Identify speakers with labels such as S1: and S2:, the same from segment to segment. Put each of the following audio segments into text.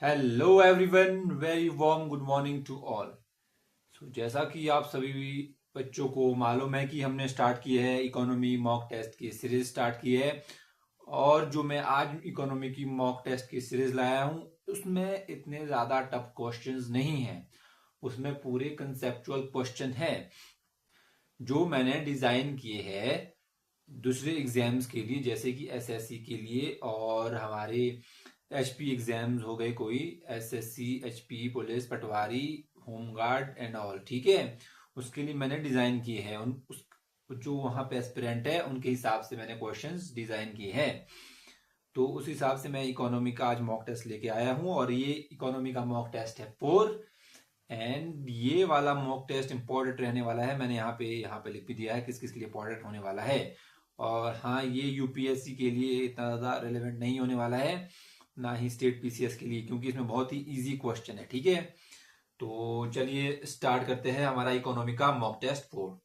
S1: Hello everyone, very warm good morning to all. जैसा कि आप सभी बच्चों को मालूम है कि हमने स्टार्ट की है इकोनॉमी मॉक टेस्ट की सीरीज स्टार्ट की है। और जो मैं आज इकोनॉमी की मॉक टेस्ट की सीरीज लाया हूं उसमें इतने ज़्यादा टफ क्वेश्चंस नहीं हैं। उसमें पूरे कंसेप्चुअल क्वेश्चन है जो मैंने डिज़ाइन किए हैं दूसरे एग्जाम्स के लिए, जैसे कि एसएससी के लिए और हमारे एचपी एग्जाम्स हो गए, कोई SSC HP police Patwari home guard and all. ठीक है, उसके लिए मैंने डिजाइन किए हैं जो वहां पे एस्पिरेंट है उनके हिसाब से मैंने क्वेश्चंस डिजाइन किए हैं। तो उस हिसाब से मैं इकोनॉमी का आज मॉक टेस्ट लेके आया हूं और ये इकोनॉमी का मॉक टेस्ट है 4। एंड ये वाला मॉक टेस्ट इंपॉर्टेंट रहने वाला है। मैंने यहाँ पे लिख भी दिया है किस किस के लिए इंपॉर्टेंट होने वाला है। और हाँ, ये यूपीएससी के लिए इतना ज़्यादा रिलेवेंट नहीं होने वाला है, ना ही स्टेट पीसीएस के लिए, क्योंकि इसमें बहुत ही इजी क्वेश्चन है। ठीक है, तो चलिए स्टार्ट करते हैं हमारा इकोनॉमी का मॉक टेस्ट 4।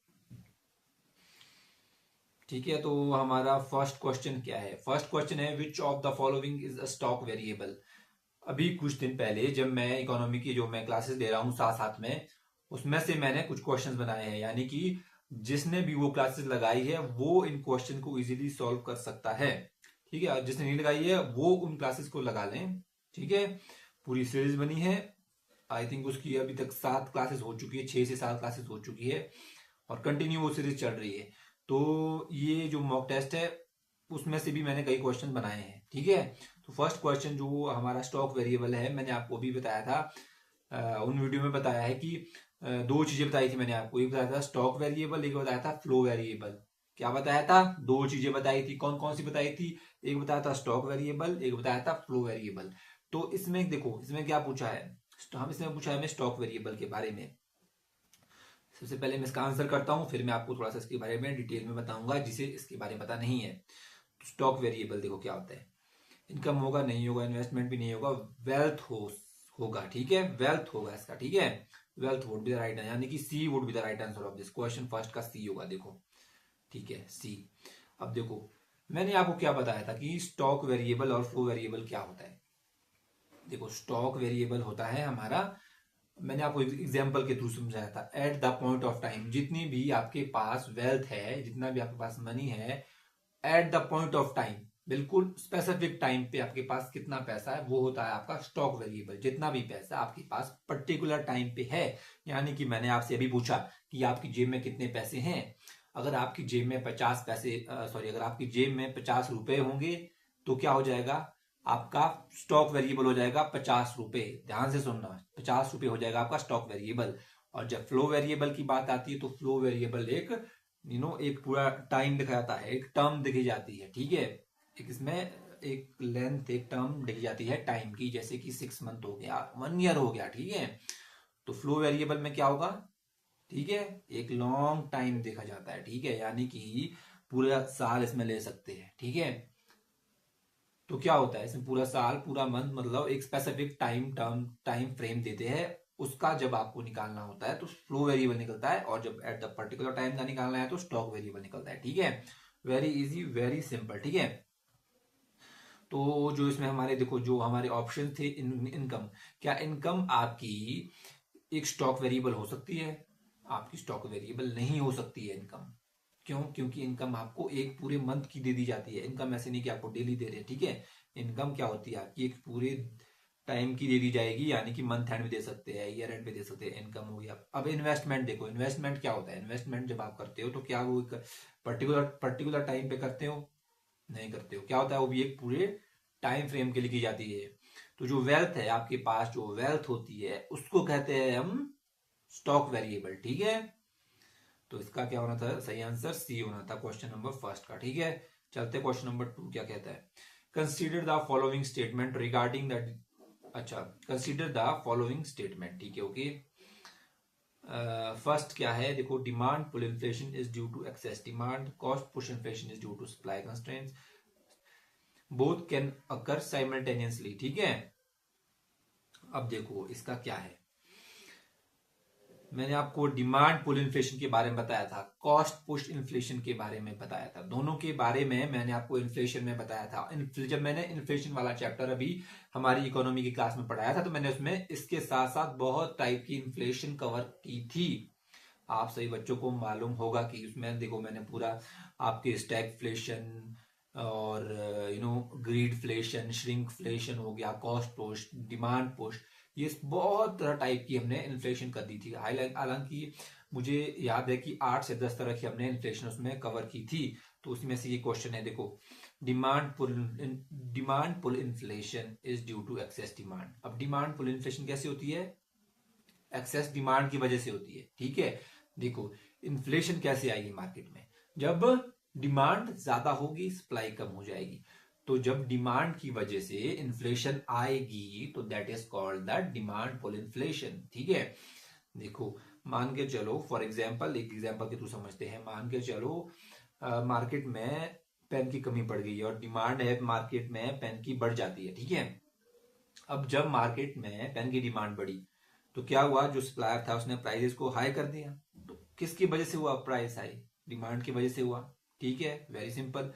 S1: ठीक है, तो हमारा फर्स्ट क्वेश्चन क्या है? फर्स्ट क्वेश्चन है which of the following is a stock variable. अभी कुछ दिन पहले जब मैं इकोनॉमी की जो मैं क्लासेस ले रहा हूँ साथ साथ में, उसमें से मैंने कुछ क्वेश्चंस बनाए हैं, यानी कि जिसने भी वो क्लासेस लगाई है वो इन क्वेश्चन को इजीली सॉल्व कर सकता है। ठीक है, जिसने नहीं लगाई है वो उन क्लासेस को लगा लें। ठीक है, पूरी सीरीज बनी है। आई थिंक उसकी अभी तक 7 क्लासेस हो चुकी है, 6 से 7 क्लासेस हो चुकी है और कंटिन्यू वो सीरीज चल रही है। तो ये जो मॉक टेस्ट है उसमें से भी मैंने कई क्वेश्चन बनाए हैं। ठीक है, तो फर्स्ट क्वेश्चन जो हमारा स्टॉक वेरिएबल है, मैंने आपको भी बताया था, उन वीडियो में बताया है कि दो चीजें बताई थी मैंने आपको। एक बताया था स्टॉक वेरिएबल, एक बताया था फ्लो वेरिएबल। क्या बताया था? दो चीजें बताई थी। कौन कौन सी बताई थी? एक बताया था स्टॉक वेरिएबल, एक बताया था फ्लो वेरिएबल। तो इसमें देखो, इसमें क्या पूछा है, हम इसमें पूछा है हमें स्टॉक वेरिएबल के बारे में। सबसे पहले मैं इसका आंसर करता हूं, फिर मैं आपको थोड़ा सा इसके बारे में डिटेल में बताऊंगा जिसे इसके बारे में पता नहीं है। तो स्टॉक वेरिएबल देखो क्या होता है। इनकम होगा, नहीं होगा, इन्वेस्टमेंट भी नहीं होगा, वेल्थ होगा। ठीक है, वेल्थ होगा इसका। ठीक है, wealth would be the right answer, यानी कि C would be the right answer of this question. First का सी होगा, देखो। ठीक है, सी। अब देखो, मैंने आपको क्या बताया था कि स्टॉक वेरिएबल और फ्लो वेरिएबल क्या होता है। देखो, स्टॉक वेरिएबल होता है हमारा, मैंने आपको एग्जाम्पल के थ्रू समझाया था, at the point of time जितनी भी आपके पास वेल्थ है, जितना भी आपके पास मनी है, at the point of time, बिल्कुल स्पेसिफिक टाइम पे आपके पास कितना पैसा है, वो होता है आपका स्टॉक वेरिएबल। जितना भी पैसा आपके पास पर्टिकुलर टाइम पे है, यानी कि मैंने आपसे अभी पूछा कि आपकी जेब में कितने पैसे हैं। अगर आपकी जेब में 50 पैसे, सॉरी, अगर आपकी जेब में 50 रुपए होंगे तो क्या हो जाएगा? आपका स्टॉक वेरिएबल हो जाएगा 50 रुपए। ध्यान से सुनना, 50 रुपए हो जाएगा आपका स्टॉक वेरिएबल। और जब फ्लो वेरिएबल की बात आती है तो फ्लो वेरिएबल एक एक पूरा टाइम दिखा जाता है, एक टर्म दिखी जाती है। ठीक है, एक इसमें एक लेंथ, एक टर्म दिखी जाती है टाइम की, जैसे कि 6 मंथ हो गया, 1 ईयर हो गया। ठीक है, तो फ्लो वेरिएबल में क्या होगा? ठीक है, एक लॉन्ग टाइम देखा जाता है। ठीक है, यानी कि पूरा साल इसमें ले सकते हैं। ठीक है, तो क्या होता है इसमें, पूरा साल, पूरा मंथ, मतलब एक specific time term, time frame देते हैं, उसका जब आपको निकालना होता है तो फ्लो वेरिएबल निकलता है, और जब एट द पर्टिकुलर टाइम का निकालना है तो स्टॉक वेरिएबल निकलता है। ठीक है, वेरी इजी, वेरी सिंपल। ठीक है, तो जो इसमें हमारे देखो, जो हमारे ऑप्शन थे, इनकम, क्या इनकम आपकी एक स्टॉक वेरिएबल हो सकती है? आपकी स्टॉक वेरिएबल नहीं हो सकती है इनकम। क्यों? क्योंकि इनकम आपको एक पूरे मंथ की दे दी जाती है। इनकम ऐसे नहीं कि आपको डेली दे रहे हैं। ठीक है, इनकम क्या होती है आपकी, एक पूरे टाइम की दे दी जाएगी, यानी कि मंथ एंड में दे सकते हैं, ईयर एंड पे दे सकते हैं। इनकम हो गया। अब इन्वेस्टमेंट देखो, इन्वेस्टमेंट क्या होता है? इन्वेस्टमेंट जब आप करते हो तो क्या वो एक पर्टिकुलर पर्टिकुलर टाइम पे करते हो? नहीं करते हो। क्या होता है, वो भी एक पूरे टाइम फ्रेम के लिए की जाती है। तो जो वेल्थ है आपके पास, जो वेल्थ होती है उसको कहते हैं हम स्टॉक वेरिएबल। ठीक है, तो इसका क्या होना था? सही आंसर सी होना था क्वेश्चन नंबर फर्स्ट का। ठीक है, चलते क्वेश्चन नंबर 2 क्या कहता है। Consider the following statement regarding the, अच्छा, कंसीडर द फॉलोइंग स्टेटमेंट। ठीक है, ओके। फर्स्ट क्या है, देखो, demand pull inflation is due to excess demand, cost push inflation is due to supply constraints, both can occur simultaneously. ठीक है, अब देखो इसका क्या है। मैंने आपको डिमांड पुल इन्फ्लेशन के बारे में बताया था, कॉस्ट पुश इन्फ्लेशन के बारे में बताया था, दोनों के बारे में मैंने आपको इन्फ्लेशन में बताया था। जब मैंने इन्फ्लेशन वाला चैप्टर अभी हमारी इकोनॉमी की क्लास में पढ़ाया था तो मैंने उसमें इसके साथ साथ बहुत टाइप की इन्फ्लेशन कवर की थी। आप सभी बच्चों को मालूम होगा कि उसमें देखो मैंने पूरा आपके स्टैगफ्लेशन और ग्रीडफ्लेशन, श्रिंकफ्लेशन हो गया, कॉस्ट पुश, डिमांड पुश, ये बहुत तरह टाइप की हमने इन्फ्लेशन कर दी थी। हालांकि मुझे याद है कि 8 से 10 तरह की हमने इन्फ्लेशन उसमें कवर की थी। तो उसमें से ये क्वेश्चन है, देखो, demand pull inflation is due to excess demand. अब डिमांड पुल इन्फ्लेशन कैसे होती है? एक्सेस डिमांड की वजह से होती है, ठीक है। देखो, इन्फ्लेशन कैसे आएगी मार्केट में? जब डिमांड ज्यादा होगी, सप्लाई कम हो जाएगी। तो जब डिमांड की वजह से इन्फ्लेशन आएगी तो that is called the demand pull inflation, ठीक है। देखो, मान के चलो, फॉर एग्जाम्पल, एक एग्जाम्पल के थ्रू समझते हैं। मान के चलो मार्केट में पेन की कमी पड़ गई और डिमांड है मार्केट में पेन की बढ़ जाती है, ठीक है। अब जब मार्केट में पेन की डिमांड बढ़ी तो क्या हुआ? जो सप्लायर था उसने प्राइसेस को हाई कर दिया। तो किसकी वजह से हुआ प्राइस हाई? डिमांड की वजह से हुआ, ठीक है, वेरी सिंपल।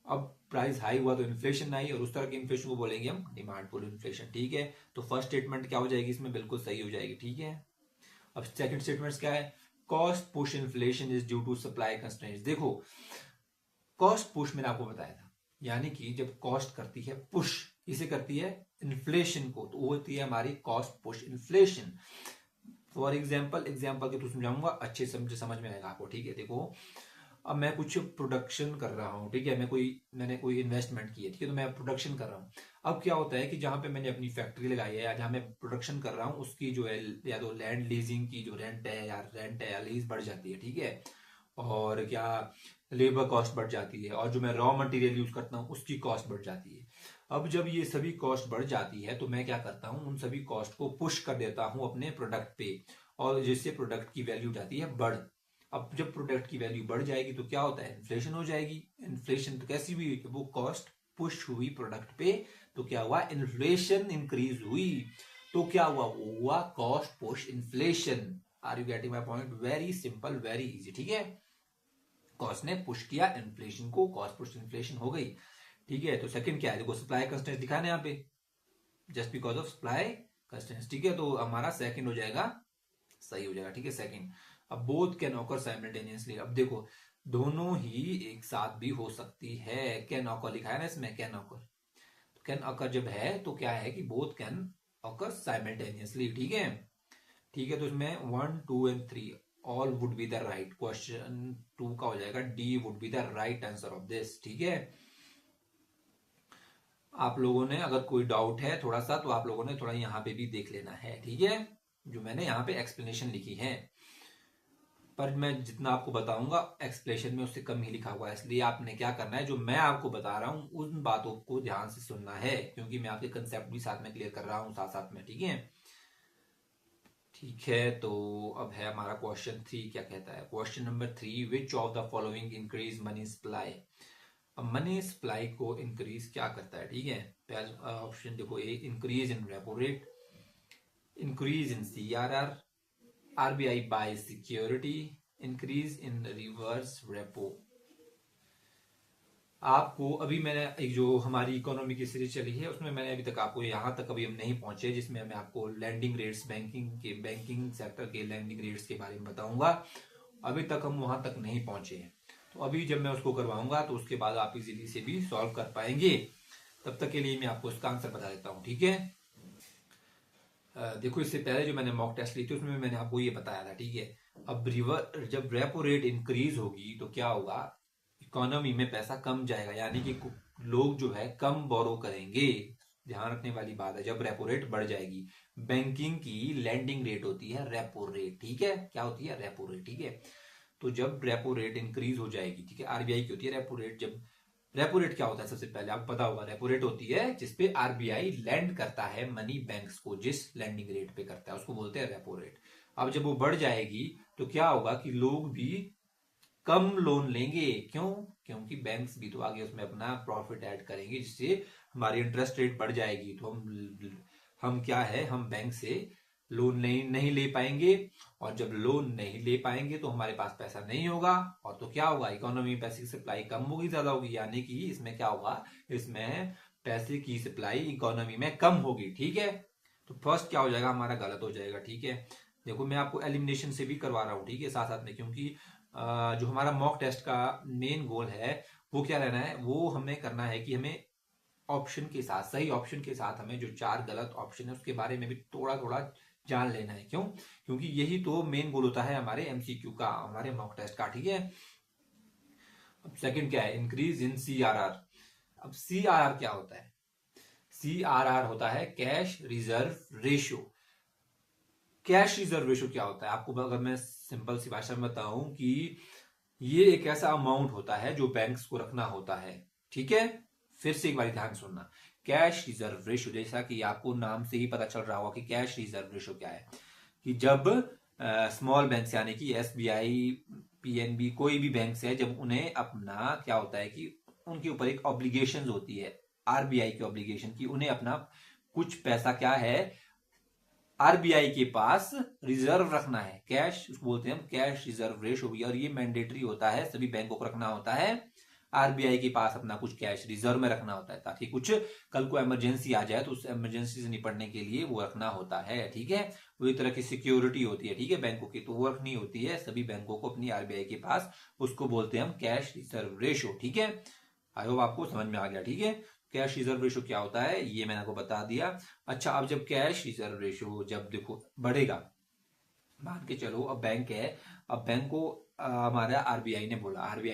S1: अब प्राइस हाई हुआ तो इन्फ्लेशन आई, और उस तरह के इन्फ्लेशन को बोलेंगे हम डिमांड पुल इन्फ्लेशन, ठीक है। तो फर्स्ट स्टेटमेंट क्या हो जाएगी इसमें? बिल्कुल सही हो जाएगी, ठीक है। अब सेकंड स्टेटमेंट क्या है? Cost push inflation is due to supply constraints. देखो, कॉस्ट पुश मैंने आपको बताया था, यानी कि जब कॉस्ट करती है पुश, इसे करती है इन्फ्लेशन को, तो वो होती है हमारी cost push inflation. For example के थ्रू समझाऊंगा, अच्छे समझ में आएगा आपको, ठीक है। देखो, अब मैं कुछ प्रोडक्शन कर रहा हूँ, ठीक है, मैंने कोई इन्वेस्टमेंट की है, ठीक है, तो मैं प्रोडक्शन कर रहा हूँ। अब क्या होता है कि जहां पे मैंने अपनी फैक्ट्री लगाई है या जहां मैं प्रोडक्शन कर रहा हूँ, उसकी जो है या तो लैंड लीजिंग की जो रेंट है या लीज बढ़ जाती है, ठीक है। और क्या, लेबर कॉस्ट बढ़ जाती है, और जो मैं रॉ मटेरियल यूज करता हूँ उसकी कॉस्ट बढ़ जाती है। अब जब ये सभी कॉस्ट बढ़ जाती है तो मैं क्या करता हूँ, उन सभी कॉस्ट को पुश कर देता हूँ अपने प्रोडक्ट पे, और जिससे प्रोडक्ट की वैल्यू जाती है बढ़। अब जब प्रोडक्ट की वैल्यू बढ़ जाएगी तो क्या होता है? इन्फ्लेशन हो जाएगी। इन्फ्लेशन तो कैसी भी हुई? वो कॉस्ट पुश हुई प्रोडक्ट पे, तो क्या हुआ? इन्फ्लेशन इंक्रीज हुई। तो क्या हुआ? वो हुआ cost push inflation. Are you getting my point? Very simple, very easy, ठीक है। कॉस्ट ने पुश किया इन्फ्लेशन को, कॉस्ट पुश इन्फ्लेशन हो गई, ठीक है। तो सेकंड क्या है? देखो, सप्लाई कंस्ट्रेंट दिखा है यहाँ पे, just because of supply constraint, ठीक है। तो हमारा सेकंड हो जाएगा, सही हो जाएगा, ठीक है, सेकंड। अब बोथ कैन ऑकर साइमल्टेनियसली। अब देखो, दोनों ही एक साथ भी हो सकती है। कैन ऑकर लिखा है ना इसमें, कैन ऑकर। तो कैन ऑकर जब है तो क्या है कि बोथ कैन ऑकर साइमल्टेनियसली, ठीक है। ठीक है, तो इसमें 1, 2 and 3 all would be the right. Question 2 का हो जाएगा D would be the right answer of this, ठीक है। आप लोगों ने अगर कोई डाउट है थोड़ा सा, तो आप लोगों ने थोड़ा यहाँ पे भी देख लेना है, ठीक है, जो मैंने यहाँ पे एक्सप्लेनेशन लिखी है। पर मैं जितना आपको बताऊंगा एक्सप्लेनेशन में उससे कम ही लिखा हुआ है, इसलिए आपने क्या करना है, जो मैं आपको बता रहा हूँ उन बातों को ध्यान से सुनना है, क्योंकि मैं आपके कंसेप्ट भी साथ में क्लियर कर रहा हूँ साथ साथ में, ठीक है। ठीक है, तो अब है हमारा क्वेश्चन 3। क्या कहता है question number 3? Which of the following increase money supply. अब मनी सप्लाई को इंक्रीज क्या करता है, ठीक है। पहला ऑप्शन देखो, a increase in repo rate, increase in CRR, RBI buy security, increase in reverse repo. आपको अभी मैंने एक जो हमारी इकोनॉमी की सीरीज चली है उसमें मैंने अभी तक आपको यहां तक अभी हम नहीं पहुंचे, जिसमें मैं आपको लैंडिंग रेट्स, बैंकिंग सेक्टर के लैंडिंग रेट्स के बारे में बताऊंगा। अभी तक हम वहां तक नहीं पहुंचे हैं, तो अभी जब मैं उसको करवाऊंगा तो उसके बाद आप इजीली से भी सॉल्व कर पाएंगे। तब तक के लिए मैं आपको इसका आंसर बता देता हूँ, ठीक है। देखो, इससे पहले जो मैंने मॉक टेस्ट ली थी उसमें मैंने आपको ये बताया था, ठीक है। अब जब रेपो रेट इंक्रीज होगी तो क्या होगा? इकोनॉमी में पैसा कम जाएगा, यानी कि लोग जो है कम बोरो करेंगे। ध्यान रखने वाली बात है, जब रेपो रेट बढ़ जाएगी। बैंकिंग की लैंडिंग रेट होती है रेपो रेट, ठीक है। क्या होती है? रेपो रेट, ठीक है। तो जब रेपो रेट इंक्रीज हो जाएगी, ठीक है, आरबीआई की होती है रेपो रेट। जब रेपो रेट क्या होता है? सबसे पहले आपको पता होगा, रेपो रेट होती है जिसपे आरबीआई लैंड करता है मनी बैंक्स को, जिस लैंडिंग रेट पे करता है उसको बोलते हैं रेपो रेट। अब जब वो बढ़ जाएगी तो क्या होगा कि लोग भी कम लोन लेंगे। क्यों? क्योंकि बैंक्स भी तो आगे उसमें अपना प्रॉफिट ऐड करेंगे, जिससे हमारी इंटरेस्ट रेट बढ़ जाएगी। तो हम क्या है, हम बैंक से लोन नहीं ले पाएंगे, और जब लोन नहीं ले पाएंगे तो हमारे पास पैसा नहीं होगा, और तो क्या होगा, इकोनॉमी में पैसे की सप्लाई कम होगी ज्यादा होगी, यानी कि इसमें क्या होगा, इसमें पैसे की सप्लाई इकोनॉमी में कम होगी। ठीक है, तो फर्स्ट क्या हो जाएगा हमारा, गलत हो जाएगा। ठीक है, देखो मैं आपको एलिमिनेशन से भी करवा रहा हूँ, ठीक है, साथ साथ में, क्योंकि जो हमारा मॉक टेस्ट का मेन गोल है वो क्या रहना है, वो हमें करना है कि हमें ऑप्शन के साथ, सही ऑप्शन के साथ, हमें जो 4 गलत ऑप्शन है उसके बारे में भी थोड़ा थोड़ा जान लेना है। क्यों? क्योंकि यही तो मेन गोल होता है हमारे एमसीक्यू का, हमारे मॉक टेस्ट का। ठीक है, अब सेकंड क्या है, इंक्रीज इन सीआरआर। अब सीआरआर क्या होता है? सीआरआर होता है cash reserve ratio. Cash reserve ratio क्या होता है, आपको अगर मैं सिंपल सी भाषा में बताऊं कि ये एक ऐसा अमाउंट होता है जो बैंक्स को रखना होता है। ठीक है, फिर से एक बार ध्यान सुनना, कैश रिजर्व रेशियो, जैसा कि आपको नाम से ही पता चल रहा होगा कि कैश रिजर्व रेशियो क्या है, कि जब स्मॉल बैंक्स यानी कि एसबीआई, पीएनबी, कोई भी बैंक है, जब उन्हें अपना क्या होता है कि उनके ऊपर एक ऑब्लिगेशन होती है, आरबीआई की ऑब्लिगेशन, की उन्हें अपना कुछ पैसा क्या है, आरबीआई के पास रिजर्व रखना है, कैश बोलते हैं हम, कैश रिजर्व रेशियो भी, और ये मैंडेटरी होता है, सभी बैंकों को रखना होता है, आरबीआई के पास अपना कुछ कैश रिजर्व में रखना होता है, ताकि कुछ कल को इमरजेंसी आ जाए तो उस इमरजेंसी से निपटने के लिए वो रखना होता है। ठीक है, वो एक तरह की सिक्योरिटी होती है, ठीक है, बैंकों की, तो वो रखनी होती है सभी बैंकों को अपनी आरबीआई के पास, उसको बोलते हैं हम कैश रिजर्व रेशियो। ठीक है, आई होप आपको समझ में आ गया। ठीक है, कैश रिजर्व रेशियो क्या होता है ये मैंने आपको बता दिया। अच्छा, अब जब कैश रिजर्व रेशियो जब देखो बढ़ेगा, मान के चलो अब बैंक है, अब बैंक को हमारा आरबीआई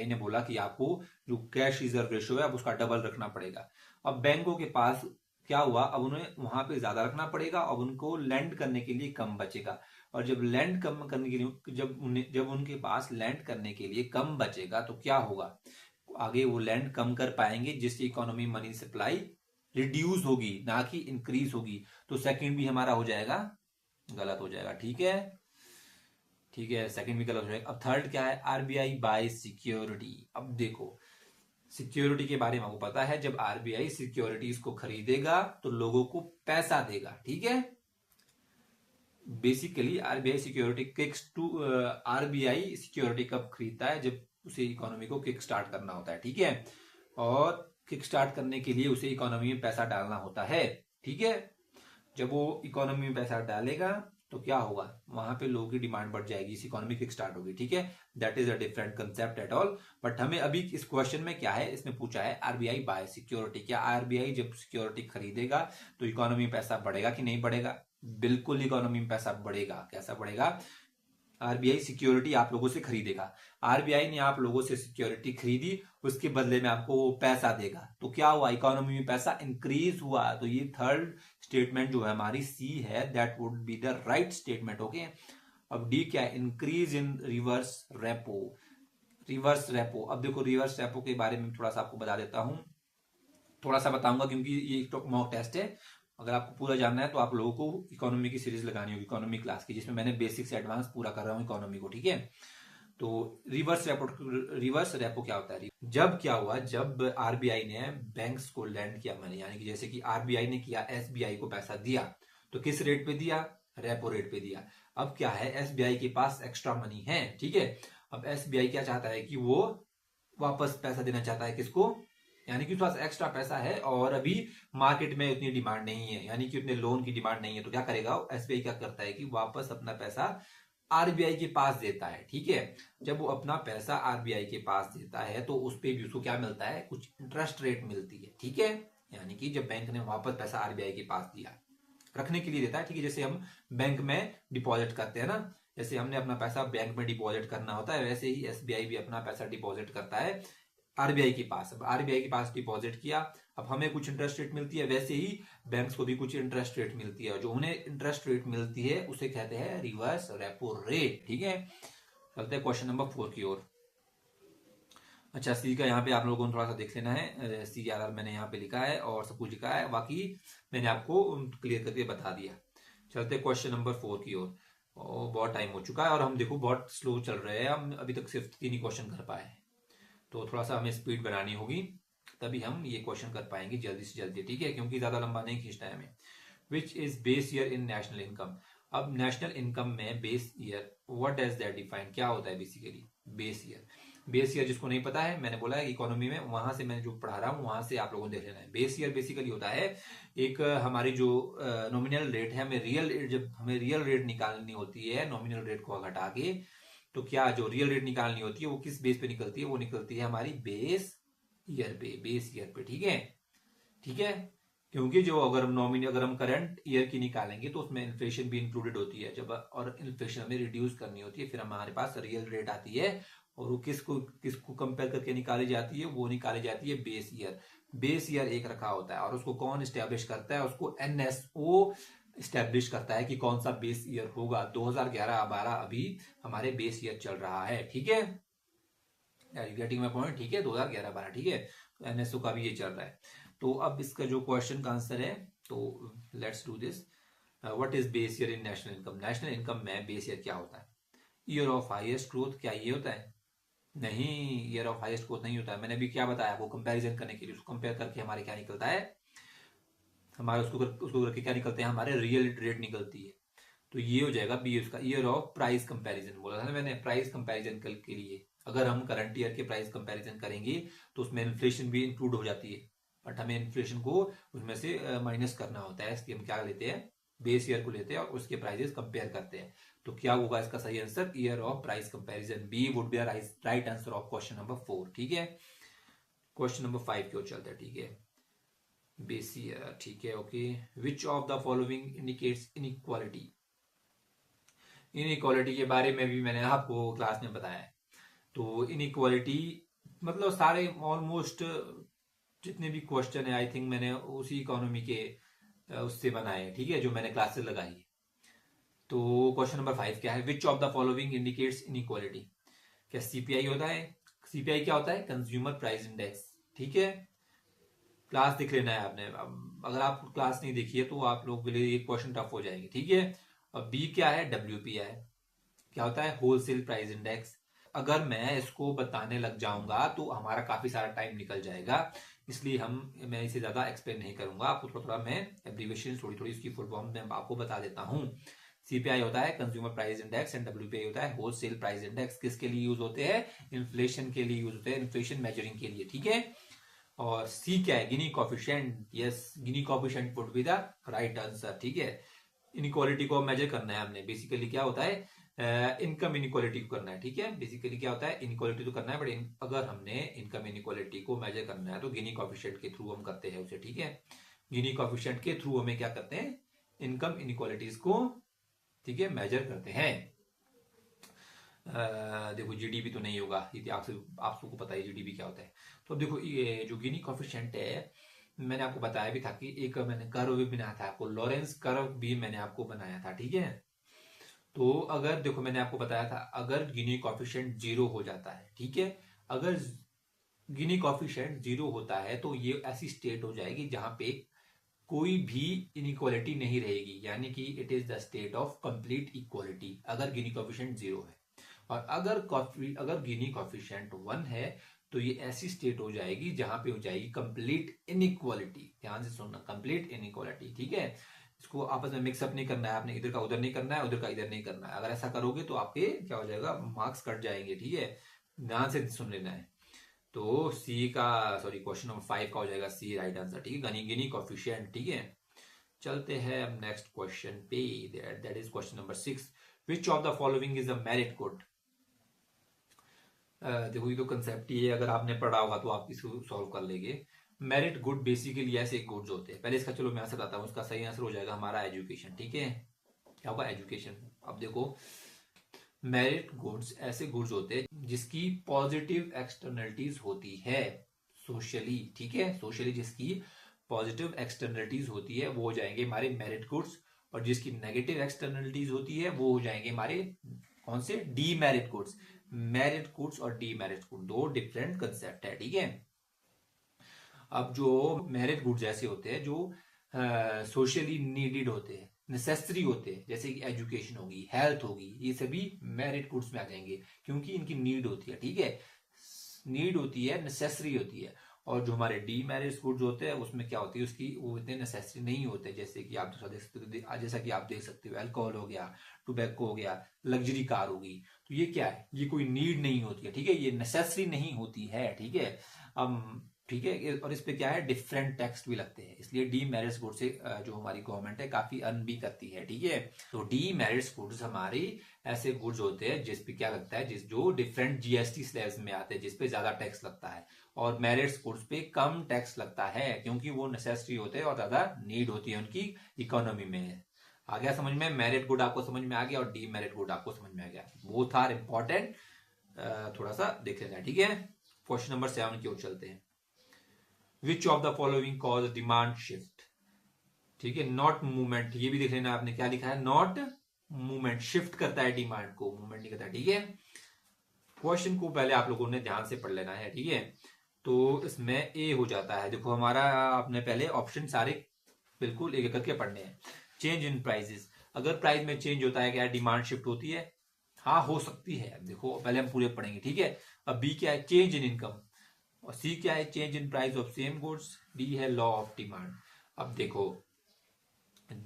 S1: ने बोला कि आपको जो कैश रिजर्व रेशियो है अब उसका डबल रखना पड़ेगा। अब बैंकों के पास क्या हुआ, अब उन्हें वहां पे ज्यादा रखना पड़ेगा, अब उनको लैंड करने के लिए कम बचेगा, और जब लैंड कम करने के लिए, जब उनके पास लैंड करने के लिए कम बचेगा तो क्या होगा, आगे वो लैंड कम कर पाएंगे, जिससे इकोनॉमी मनी सप्लाई रिड्यूस होगी, ना कि इंक्रीज होगी। तो सेकंड भी हमारा हो जाएगा, गलत हो जाएगा। ठीक है, ठीक है, सेकंड भी गलत हो जाएगा। अब थर्ड क्या है, आरबीआई बाय सिक्योरिटी। अब देखो, सिक्योरिटी के बारे में आपको पता है, जब आरबीआई सिक्योरिटीज को खरीदेगा तो लोगों को पैसा देगा। ठीक है, basically RBI security kicks to, RBI security कब खरीदता है, जब उसे इकोनॉमी को किक स्टार्ट करना होता है। ठीक है, और किक स्टार्ट करने के लिए उसे इकोनॉमी में पैसा डालना होता है। ठीक है, जब वो इकोनॉमी में पैसा डालेगा तो क्या होगा, वहां पे लोगों की डिमांड बढ़ जाएगी, इस इकोनॉमी किक स्टार्ट होगी। ठीक है, that is a different concept at all. But हमें अभी इस क्वेश्चन में क्या है, इसमें पूछा है आरबीआई बाय सिक्योरिटी, क्या आरबीआई जब सिक्योरिटी खरीदेगा तो इकोनॉमी में पैसा बढ़ेगा कि नहीं बढ़ेगा? बिल्कुल इकोनॉमी में पैसा बढ़ेगा। कैसा बढ़ेगा? आरबीआई सिक्योरिटी आप लोगों से खरीदेगा, आरबीआई ने आप लोगों से सिक्योरिटी खरीदी, उसके बदले में आपको वो पैसा देगा, तो क्या हुआ, इकोनॉमी में पैसा इंक्रीज हुआ। तो ये थर्ड स्टेटमेंट जो है हमारी सी है, that would be the right statement. Okay, अब डी क्या है, increase in reverse repo. Reverse repo, अब देखो रिवर्स रेपो के बारे में थोड़ा सा आपको बता देता हूं, थोड़ा सा बताऊंगा, क्योंकि ये एक मॉक टेस्ट है, अगर आपको पूरा जानना है तो आप लोगों को इकोनॉमी की सीरीज लगानी होगी, इकोनॉमी क्लास की, जिसमें मैंने बेसिक से एडवांस पूरा कर रहा हूँ इकोनॉमी को। ठीक है, तो रिवर्स रेपो क्या होता है, जब क्या हुआ, जब आरबीआई ने बैंक्स को लैंड किया मनी, यानी कि जैसे कि आरबीआई ने किया, एसबीआई को पैसा दिया, तो किस रेट पे दिया, रेपो रेट पे दिया। अब क्या है, एसबीआई के पास एक्स्ट्रा मनी है। ठीक है, अब एसबीआई क्या चाहता है कि वो वापस पैसा देना चाहता है, किसको, यानी कि उसके पास एक्स्ट्रा पैसा है और अभी मार्केट में उतनी डिमांड नहीं है, यानी कि उतने लोन की डिमांड नहीं है, तो क्या करेगा, एसबीआई क्या करता है कि वापस अपना पैसा आरबीआई के पास देता है। ठीक है, जब वो अपना पैसा आरबीआई के पास देता है तो उस पे भी उसको क्या मिलता है, कुछ इंटरेस्ट रेट मिलती है। ठीक है, यानी कि जब बैंक ने वापस पैसा आरबीआई के पास दिया, रखने के लिए देता है, ठीक है, जैसे हम बैंक में डिपॉजिट करते हैं ना, जैसे हमने अपना पैसा बैंक में डिपॉजिट करना होता है, वैसे ही एसबीआई भी अपना पैसा डिपॉजिट करता है आरबीआई के पास। अब आरबीआई के पास डिपॉजिट किया, अब हमें कुछ इंटरेस्ट रेट मिलती है, वैसे ही बैंक्स को भी कुछ इंटरेस्ट रेट मिलती है, जो उन्हें इंटरेस्ट रेट मिलती है उसे कहते हैं रिवर्स रेपो रेट। ठीक है, चलते हैं क्वेश्चन नंबर 4 की ओर। अच्छा, सी का यहाँ पे आप लोगों को थोड़ा सा देख लेना है, सी आर मैंने यहाँ पे लिखा है और सब कुछ लिखा है, बाकी मैंने आपको क्लियर करके बता दिया। चलते क्वेश्चन नंबर 4 की ओर। बहुत टाइम हो चुका है और हम देखो बहुत स्लो चल रहे हैं, हम अभी तक सिर्फ 3 ही क्वेश्चन कर पाए हैं, तो थोड़ा सा हमें स्पीड बनानी होगी, तभी हम ये क्वेश्चन कर पाएंगे जल्दी से जल्दी। ठीक है, क्योंकि ज्यादा लंबा नहीं खींचना है हमें। Which is base year in national income. अब नेशनल इनकम में base year, what does that define, क्या होता है basically base year? Base year जिसको नहीं पता है, मैंने बोला है इकोनॉमी में, वहां से मैं जो पढ़ा रहा हूँ वहां से आप लोगों को देख लेना है। बेस ईयर बेसिकली होता है एक हमारी जो नॉमिनल रेट है, हमें रियल, जब हमें रियल रेट निकालनी होती है नॉमिनल रेट को घटा के, तो क्या जो रियल रेट निकालनी होती है वो किस बेस पे निकलती है? वो निकलती है हमारी बेस ईयर पे, बेस ईयर पे। ठीक है, ठीक है। क्योंकि जो अगर हम करंट ईयर की निकालेंगे तो उसमें इन्फ्लेशन भी इंक्लूडेड होती है, जब और इन्फ्लेशन हमें रिड्यूस करनी होती है, फिर हमारे पास रियल रेट आती है, और वो किसको कंपेयर करके निकाली जाती है? वो निकाली जाती है बेस ईयर। बेस ईयर एक रखा होता है, और उसको कौन स्टैब्लिश करता है? उसको एनएसओ स्टैब्लिश करता है कि कौन सा बेस ईयर होगा। 2011-12 अभी हमारे बेस ईयर चल रहा है। ठीक है, गेटिंग माय पॉइंट? ठीक है, 2011-12, ठीक है, तो एनएसओ का भी ये चल रहा है। तो अब इसका जो क्वेश्चन का आंसर है, तो let's do this. What is base year in national income? National income में बेस ईयर क्या होता है? ईयर ऑफ हाईएस्ट ग्रोथ, क्या ये होता है? नहीं, ईयर ऑफ हाईएस्ट ग्रोथ नहीं होता है। मैंने अभी क्या बताया आपको, कंपैरिजन करने के लिए, उसको कंपेयर करके हमारे क्या निकलता है, हमारे उसको करके क्या निकलते हैं, हमारे रियल रेट निकलती है। तो ये हो जाएगा बी, उसका ईयर ऑफ प्राइस कंपैरिजन बोला था ना मैंने, प्राइस कंपैरिजन के लिए अगर हम करंट ईयर के प्राइस कंपैरिजन करेंगे तो उसमें इन्फ्लेशन भी इंक्लूड हो जाती है, बट हमें इन्फ्लेशन को उसमें से माइनस करना होता है, इसलिए हम क्या लेते हैं, बेस ईयर को लेते हैं और उसके प्राइजेस कंपेयर करते हैं। तो क्या होगा इसका सही answer? Year of price comparison, B would be right answer of question number 4। ठीक है, क्वेश्चन नंबर 5 की ओर चलते हैं। ठीक है, बेस ईयर, ठीक है, okay. Which of the following indicates inequality? Inequality के बारे में भी मैंने आपको क्लास में बताया है। तो इनइक्वालिटी मतलब सारे ऑलमोस्ट जितने भी क्वेश्चन है, आई थिंक मैंने उसी इकोनॉमी के उससे बनाए, ठीक है, जो मैंने क्लासेस लगाई। तो क्वेश्चन नंबर 5 क्या है? Which of the following indicates inequality? क्या सीपीआई होता है? सीपीआई क्या होता है? Consumer price index. ठीक है, क्लास देख लेना है आपने। अगर आप क्लास नहीं देखी है तो आप लोग के लिए ये क्वेश्चन टफ हो जाएंगे। ठीक है, और बी क्या है? डब्ल्यूपीआई क्या होता है? Wholesale price index. अगर मैं इसको बताने लग जाऊंगा तो हमारा काफी सारा टाइम निकल जाएगा, इसलिए मैं इसे ज्यादा एक्सप्लेन नहीं करूंगा। आपको थोड़ा थोड़ा मैं एब्रीविएशन, थोड़ी थोड़ी इसकी फुल फॉर्म मैं आपको बता देता हूँ। सीपीआई होता है consumer price index, and WPI होता है होलसेल प्राइस इंडेक्स। किसके लिए यूज होते हैं? इन्फ्लेशन के लिए यूज होते हैं, इन्फ्लेशन मेजरिंग के लिए। ठीक है, और सी क्या है? Gini coefficient. Yes, Gini coefficient would be the right answer. ठीक है, इनइक्वालिटी को मेजर करना है हमने। बेसिकली क्या होता है, इनकम इनइक्वालिटी को करना है। ठीक है, बेसिकली क्या होता है, इनइक्वालिटी तो करना है, बट अगर हमने इनकम इनइक्वालिटी को मेजर करना है तो गिनी कॉफिशिएंट के थ्रू हम करते हैं उसे। ठीक है, गिनी कॉफिशिएंट के थ्रू हमें क्या करते हैं, इनकम इनइक्वालिटीज को, ठीक है, मेजर करते हैं। देखो जीडीपी तो नहीं होगा, ये आप सबको पता है जीडीपी क्या होता है। तो देखो ये जो गिनी कॉफिशिएंट है, मैंने आपको बताया भी था कि एक मैंने कर्व भी बनाया था आपको, लॉरेंस कर्व भी मैंने आपको बनाया था। ठीक है, तो अगर देखो मैंने आपको बताया था, अगर गिनी कॉफिशिएंट 0 हो जाता है, ठीक है, अगर गिनी कॉफिशिएंट 0 होता है तो ये ऐसी स्टेट हो जाएगी जहां पे कोई भी इनइक्वालिटी नहीं रहेगी, यानी कि it is the state of complete equality अगर गिनी कॉफिशिएंट 0 है। और अगर गिनी कॉफिशिएंट 1 है तो ये ऐसी स्टेट हो जाएगी जहां पे हो जाएगी कंप्लीट इनइक्वालिटी। ध्यान से सुनना, कंप्लीट इनइक्वालिटी। ठीक है, इसको आपस में मिक्सअप नहीं करना है आपने, इधर का उधर नहीं करना है, उधर का इधर नहीं करना है। अगर ऐसा करोगे तो आपके क्या हो जाएगा, मार्क्स कट जाएंगे। ठीक है, ध्यान से सुन लेना है। तो सी का, सॉरी, क्वेश्चन नंबर 5 का हो जाएगा सी राइट आंसर। ठीक है, गिनी कॉफिशिएंट। ठीक है, चलते हैं अब नेक्स्ट क्वेश्चन पे, that is question number 6। Which of the following is a merit good? देखो ये तो कंसेप्ट ही है, अगर आपने पढ़ा होगा तो आप इसको सॉल्व कर लेंगे। मेरिट गुड बेसिकली ऐसे गुड्स होते हैं। पहले इसका चलो मैं आंसर बताता हूँ, इसका सही आंसर हो जाएगा हमारा एजुकेशन। ठीक है, क्या होगा? एजुकेशन। अब देखो मेरिट गुड्स ऐसे गुड्स होते हैं जिसकी पॉजिटिव एक्सटर्नलिटीज होती है सोशली। ठीक है, सोशली जिसकी पॉजिटिव एक्सटर्नलिटीज होती है वो हो जाएंगे हमारे मेरिट गुड्स, और जिसकी नेगेटिव एक्सटर्नलिटीज होती है वो हो जाएंगे हमारे कौन से? Demerit goods. मेरिट गुड्स और डीमेरिट गुड दो डिफरेंट कंसेप्ट है। ठीक है, अब जो मेरिट गुड्स ऐसे होते हैं जो सोशली नीडेड होते हैं, नेसेसरी होते हैं, जैसे कि एजुकेशन होगी, हेल्थ होगी, ये सभी मेरिट गुड्स में आ जाएंगे क्योंकि इनकी नीड होती है। ठीक है, नीड होती है, नेसेसरी होती है। और जो हमारे डी मैरिज गुड्स होते हैं उसमें क्या होती है, उसकी वो इतने नेसेसरी नहीं होते, जैसे कि आप दूसरा देख सकते हो, जैसा कि आप देख सकते हो अल्कोहल हो गया, टोबैको हो गया, लग्जरी कार होगी। तो ये क्या है, ये कोई नीड नहीं होती है, ठीक है, ये नेसेसरी नहीं होती है, ठीक है। ठीक है, और इस पे क्या है, डिफरेंट टैक्स भी लगते हैं, इसलिए डी मैरिज गुड्स से जो हमारी गवर्नमेंट है काफी अर्न भी करती है, ठीक है। तो डी मैरिज गुड्स हमारी ऐसे गुड्स होते हैं जिस पे क्या लगता है, जिस जो डिफरेंट जीएसटी स्लैब्स में आते हैं, जिस पे ज्यादा टैक्स लगता है, और मैरिज गुड्स पे कम टैक्स लगता है क्योंकि वो नेसेसरी होते हैं और ज्यादा नीड होती है उनकी इकोनॉमी में। आ गया समझ में, मैरिड गुड आपको समझ में आ गया और डी मैरिड गुड आपको समझ में आ गया, बोथ आर इंपॉर्टेंट, थोड़ा सा देख लेना, ठीक है। क्वेश्चन नंबर 7 की ओर चलते हैं। विच of the following cause demand shift, ठीक है, नॉट मूवमेंट, ये भी देख लेना आपने क्या लिखा है, नॉट मूवमेंट, शिफ्ट करता है डिमांड को, मूवमेंट नहीं करता, ठीक है। क्वेश्चन को पहले आप लोगों ने ध्यान से पढ़ लेना है, ठीक है। तो इसमें ए हो जाता है, देखो हमारा आपने पहले ऑप्शन सारे बिल्कुल एक एक करके पढ़ने हैं। चेंज इन प्राइसेस, अगर प्राइस में चेंज होता है क्या डिमांड शिफ्ट होती है, हाँ हो सकती है, देखो पहले हम पूरे पढ़ेंगे, ठीक है। अब बी क्या है, चेंज इन इनकम, और सी क्या है, change in price of same goods, D है लॉ ऑफ डिमांड। अब देखो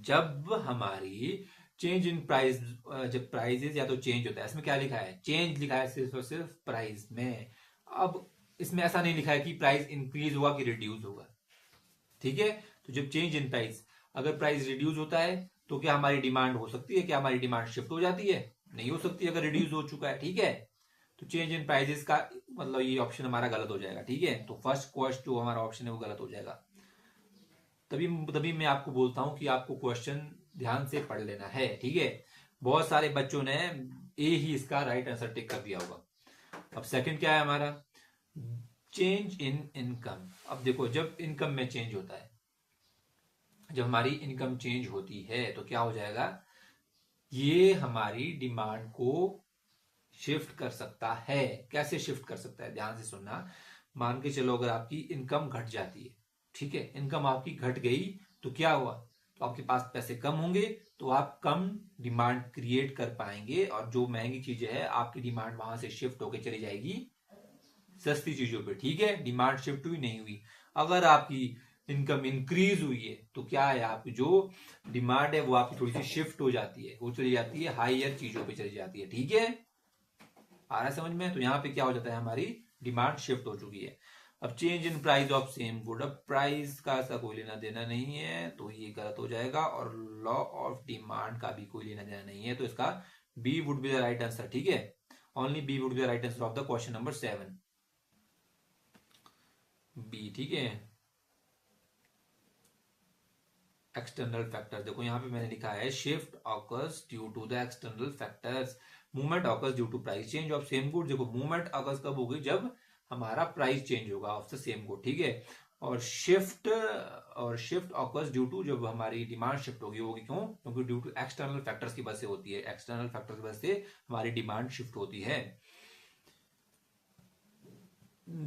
S1: जब हमारी चेंज इन प्राइस, जब प्राइसेस या तो चेंज होता है, इसमें क्या लिखा है, चेंज लिखा है सिर्फ और सिर्फ प्राइस में। अब इसमें ऐसा नहीं लिखा है कि प्राइस इंक्रीज होगा कि रिड्यूस होगा, ठीक है। तो जब चेंज इन प्राइस, अगर प्राइस रिड्यूस होता है तो क्या हमारी डिमांड हो सकती है, क्या हमारी डिमांड शिफ्ट हो जाती है, नहीं हो सकती अगर रिड्यूस हो चुका है, ठीक है। तो चेंज इन प्राइसेस का मतलब ये ऑप्शन हमारा गलत हो जाएगा, ठीक है। तो फर्स्ट क्वेश्चन जो हमारा ऑप्शन है वो गलत हो जाएगा। तभी तभी मैं आपको बोलता हूं कि आपको क्वेश्चन ध्यान से पढ़ लेना है, ठीक है। बहुत सारे बच्चों ने ए ही इसका राइट आंसर टिक कर दिया होगा। अब सेकंड क्या है हमारा, चेंज इन इनकम। अब देखो जब इनकम में चेंज होता है, जब हमारी इनकम चेंज होती है तो क्या हो जाएगा, ये हमारी डिमांड को शिफ्ट कर सकता है। कैसे शिफ्ट कर सकता है, ध्यान से सुनना। मान के चलो अगर आपकी इनकम घट जाती है, ठीक है, इनकम आपकी घट गई तो क्या हुआ, तो आपके पास पैसे कम होंगे, तो आप कम डिमांड क्रिएट कर पाएंगे, और जो महंगी चीजें है आपकी डिमांड वहां से शिफ्ट होकर चली जाएगी सस्ती चीजों पे, ठीक है। डिमांड शिफ्ट हुई नहीं हुई। अगर आपकी इनकम इंक्रीज हुई है तो क्या है, आपकी जो डिमांड है वो आपकी थोड़ी सी शिफ्ट हो जाती है, वो चली जाती है हायर चीजों पे चली जाती है, ठीक है। आ रहा है समझ में, तो यहाँ पे क्या हो जाता है, हमारी डिमांड शिफ्ट हो चुकी है। अब change in price of same good, अब प्राइस का ऐसा कोई लेना देना नहीं है तो ये गलत हो जाएगा, और लॉ ऑफ डिमांड का भी कोई लेना देना नहीं है, तो इसका B would be the right answer, ठीक है। Only B would be the right answer of the question number 7, B, ठीक है। एक्सटर्नल फैक्टर, देखो यहाँ पे मैंने लिखा है shift occurs due to the external factors, movement occurs due to price change of same good. देखो मूवमेंट ऑकर्स कब होगी, जब हमारा प्राइस चेंज होगा ऑफ द सेम गुड, ठीक है। और शिफ्ट ऑकर्स ड्यू टू, जब हमारी डिमांड शिफ्ट होगी क्यों, क्योंकि ड्यू टू एक्सटर्नल फैक्टर्स की वजह से होती है, एक्सटर्नल फैक्टर्स की वजह से हमारी डिमांड शिफ्ट होती है,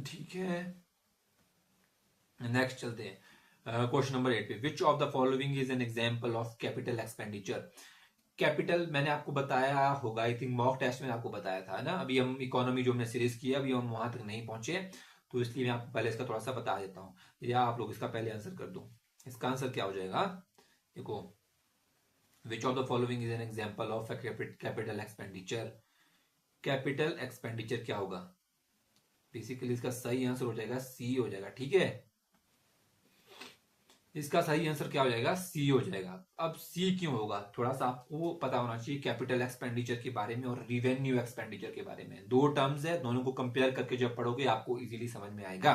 S1: ठीक है। नेक्स्ट चलते हैं क्वेश्चन नंबर 8 पे। विच of the following is an example of capital expenditure. Capital मैंने आपको बताया होगा, आई थिंक मॉक टेस्ट में आपको बताया था ना। अभी हम इकोनॉमी जो हमने सीरीज किया अभी हम वहां तक नहीं पहुंचे, तो इसलिए मैं आपको पहले इसका थोड़ा सा बता देता हूँ, या आप लोग इसका पहले आंसर कर दो। इसका आंसर क्या हो जाएगा, देखो विच of the following is an example of capital expenditure. Capital expenditure क्या होगा, बेसिकली इसका सही आंसर हो जाएगा सी हो जाएगा, ठीक है। इसका सही आंसर क्या हो जाएगा, सी हो जाएगा। अब सी क्यों होगा, थोड़ा सा आपको पता होना चाहिए कैपिटल एक्सपेंडिचर के बारे में और रिवेन्यू एक्सपेंडिचर के बारे में। दो टर्म्स है, दोनों को कंपेयर करके जब पढ़ोगे आपको इजीली समझ में आएगा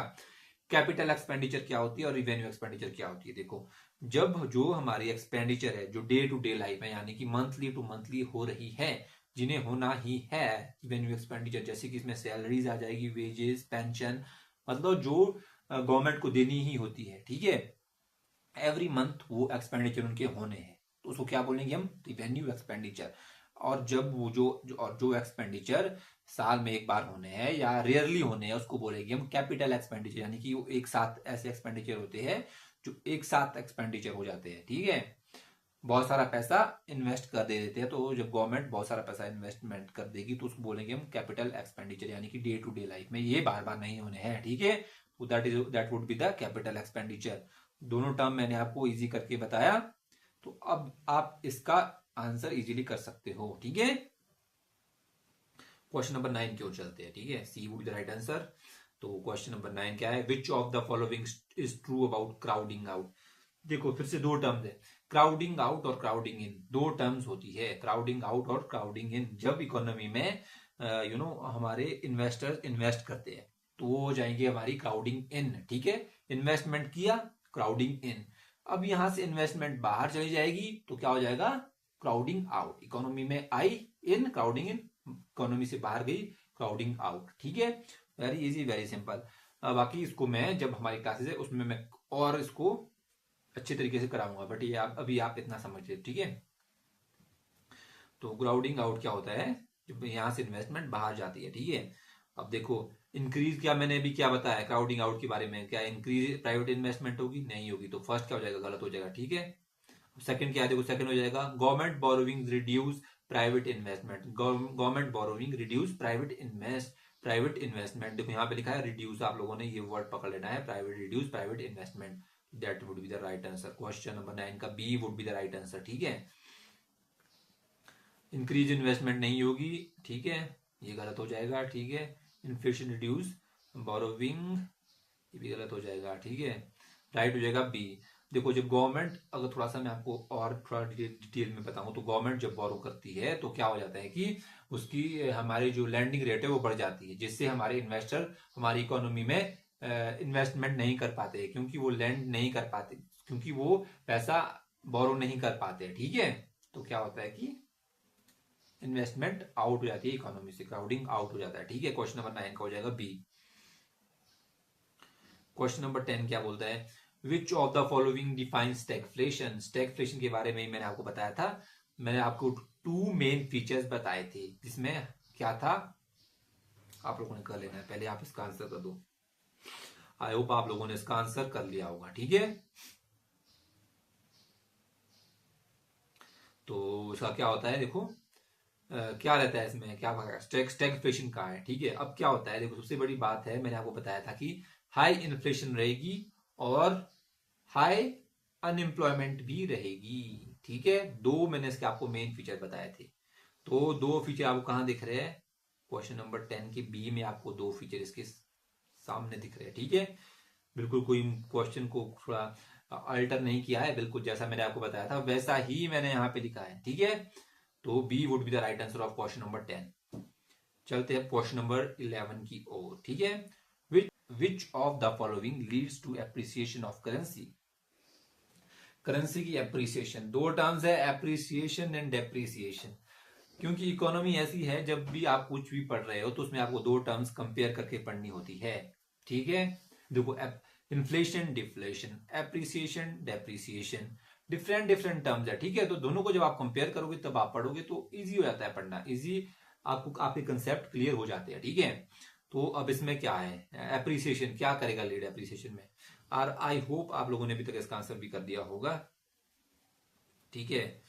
S1: कैपिटल एक्सपेंडिचर क्या होती है और रिवेन्यू एक्सपेंडिचर क्या होती है। देखो जब जो हमारी एक्सपेंडिचर है जो डे टू डे लाइफ है, यानी कि मंथली टू मंथली हो रही है, जिन्हें होना ही है रिवेन्यू एक्सपेंडिचर, जैसे कि इसमें सैलरीज आ जाएगी, वेजेस, पेंशन, मतलब जो गवर्नमेंट को देनी ही होती है, ठीक है। एवरी मंथ वो एक्सपेंडिचर उनके होने हैं, तो उसको क्या बोलेंगे हम, रिवेन्यू एक्सपेंडिचर। और जब वो जो एक्सपेंडिचर साल में एक बार होने हैं या रेयरली होने हैं, उसको बोलेंगे हम कैपिटल एक्सपेंडिचर, यानी कि वो एक साथ ऐसे एक्सपेंडिचर होते हैं जो एक साथ एक्सपेंडिचर हो जाते हैं, ठीक है। बहुत सारा पैसा इन्वेस्ट कर दे देते हैं, तो जब गवर्नमेंट बहुत सारा पैसा इन्वेस्टमेंट कर देगी तो उसको बोलेंगे हम कैपिटल एक्सपेंडिचर, यानी कि डे टू डे लाइफ में ये बार बार नहीं होने हैं, ठीक है। That would be the capital expenditure. दोनों टर्म मैंने आपको इजी करके बताया, तो अब आप इसका आंसर इजीली कर सकते हो। ठीक है, क्वेश्चन नंबर 9 की ओर चलते हैं। ठीक है, C would be the right answer. तो क्वेश्चन नंबर 9 क्या है, which of the following is true about crowding out. देखो फिर से दो टर्म्स है, क्राउडिंग आउट और क्राउडिंग इन, दो टर्म्स होती है, क्राउडिंग आउट और क्राउडिंग इन। जब इकोनॉमी में हमारे इन्वेस्टर्स इन्वेस्ट करते हैं तो वो हो जाएंगे हमारी क्राउडिंग इन। ठीक है, इन्वेस्टमेंट किया, क्राउडिंग इन। अब यहां से इन्वेस्टमेंट बाहर चली जाएगी तो क्या हो जाएगा, क्राउडिंग आउट। इकोनॉमी में आई इन, क्राउडिंग इन, इकोनॉमी से बाहर गई, क्राउडिंग आउट। ठीक है, वेरी इजी, वेरी सिंपल। बाकी इसको मैं जब हमारी क्लासेस है उसमें मैं और इसको अच्छे तरीके से कराऊंगा, बट ये अभी आप इतना समझ लीजिए। ठीक है, तो क्राउडिंग आउट क्या होता है, जब यहां से इन्वेस्टमेंट बाहर जाती है। ठीक है, अब देखो इंक्रीज, क्या मैंने अभी क्या बताया क्राउडिंग आउट के बारे में, क्या इंक्रीज प्राइवेट इन्वेस्टमेंट होगी, नहीं होगी, तो फर्स्ट क्या हो जाएगा, गलत हो जाएगा। ठीक है, सेकंड क्या है, देखो सेकंड हो जाएगा government borrowing reduce private investment, government borrowing reduce private investment. देखो यहाँ पे लिखा है रिड्यूस, आप लोगों ने ये वर्ड पकड़ लेना है, private reduce private investment, that would be the right answer. Question number 9 का B would be the right answer. ठीक है, इंक्रीज इन्वेस्टमेंट नहीं होगी, ठीक है, ये गलत हो जाएगा। ठीक है, इन्फ्लेशन रिड्यूस बोरोविंग, ये भी गलत हो जाएगा। ठीक है, राइट हो जाएगा बी। देखो जब गवर्नमेंट, अगर थोड़ा सा मैं आपको और थोड़ा डिटेल में बताऊं तो गवर्नमेंट जब बोरो करती है तो क्या हो जाता है कि उसकी हमारी जो लैंडिंग रेट है वो बढ़ जाती है, जिससे हमारे इन्वेस्टर हमारी इकोनॉमी में इन्वेस्टमेंट नहीं कर पाते, क्योंकि वो लैंड नहीं कर पाते, क्योंकि वो पैसा बोरो नहीं कर पाते। ठीक है, तो क्या होता है कि इन्वेस्टमेंट आउट हो जाती है इकोनॉमी से, क्राउडिंग आउट हो जाता है। ठीक है, क्वेश्चन नंबर 9 का हो जाएगा बी। क्वेश्चन नंबर 10 क्या बोलता है, which of the following define stagflation. Stagflation के बारे में मैंने आपको बताया था, मैंने आपको टू मेन फीचर्स बताए थे, जिसमें क्या था, आप लोगों ने कर लेना है, पहले आप इसका आंसर कर दो। आई होप आप लोगों ने इसका आंसर कर लिया होगा। ठीक है, तो इसका क्या होता है, देखो क्या रहता है इसमें, क्या स्टैगफ्लेशन का है। ठीक है, अब क्या होता है, देखो सबसे बड़ी बात है, मैंने आपको बताया था कि हाई इन्फ्लेशन रहेगी और हाई अनएम्प्लॉयमेंट भी रहेगी। ठीक है, दो मैंने इसके आपको मेन फीचर बताए थे, तो दो फीचर आपको कहां दिख रहे हैं, क्वेश्चन नंबर 10 के बी में आपको दो फीचर इसके सामने दिख रहे हैं। ठीक है, बिल्कुल कोई क्वेश्चन को थोड़ा अल्टर नहीं किया है, बिल्कुल जैसा मैंने आपको बताया था वैसा ही मैंने यहाँ पे लिखा है। ठीक है, तो B would be the right answer of question number 10। चलते हैं क्वेश्चन नंबर 11 की ओर। ठीक है, which of the following leads to appreciation of currency. Currency की एप्रिसिएशन, दो टर्म्स है, एप्रिसिएशन एंड डेप्रिसिएशन। क्योंकि इकोनॉमी ऐसी है, जब भी आप कुछ भी पढ़ रहे हो तो उसमें आपको दो टर्म्स कंपेयर करके पढ़नी होती है। ठीक है, देखो inflation deflation, appreciation depreciation, different different terms है। ठीक है, तो दोनों को जब आप कंपेयर करोगे तब आप पढ़ोगे तो इजी हो जाता है पढ़ना, इजी, आपको आपके कंसेप्ट क्लियर हो जाते हैं। ठीक है, तो अब इसमें क्या है, एप्रिसिएशन क्या करेगा लीड एप्रिसिएशन में, और आई होप आप लोगों ने अभी तक इसका आंसर भी कर दिया होगा। ठीक है,